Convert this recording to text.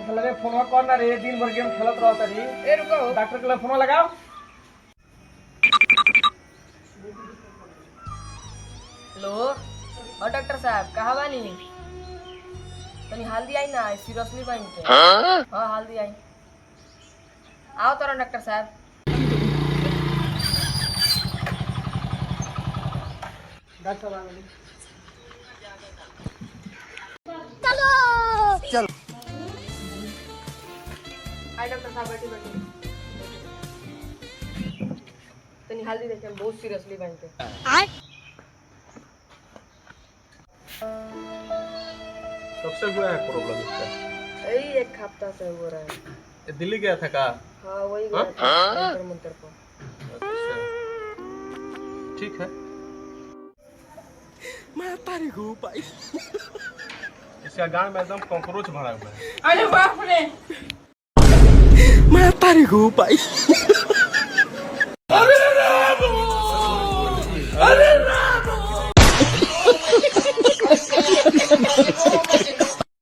खेल रे फोन कर ना रे दिन भर गेम खेलत रहत रे ए रुको डॉक्टर के लिए फोन लगाओ हेलो और डॉक्टर साहब कहाँ बानी तनी हल्दी आई ना सीरियसली बानी के हाँ हल्दी आई आओ तोरा डॉक्टर साहब डॉक्टर आ गए चलो हाय डॉक्टर साहब बैठी बैठी तनी हल्दी देखे बहुत सीरियसली बानी के सबसे हुआ है प्रॉब्लम इसका यही एक हफ्ता से हो रहा है ये दिल्ली गया था का हाँ वही गया था जंतर मंतर को अच्छा ठीक है मैं तारी को भाई इसका गांव में एकदम कॉकरोच भरा हुआ है अरे बाप रे मैं तारी को भाई अरे राम अरे राम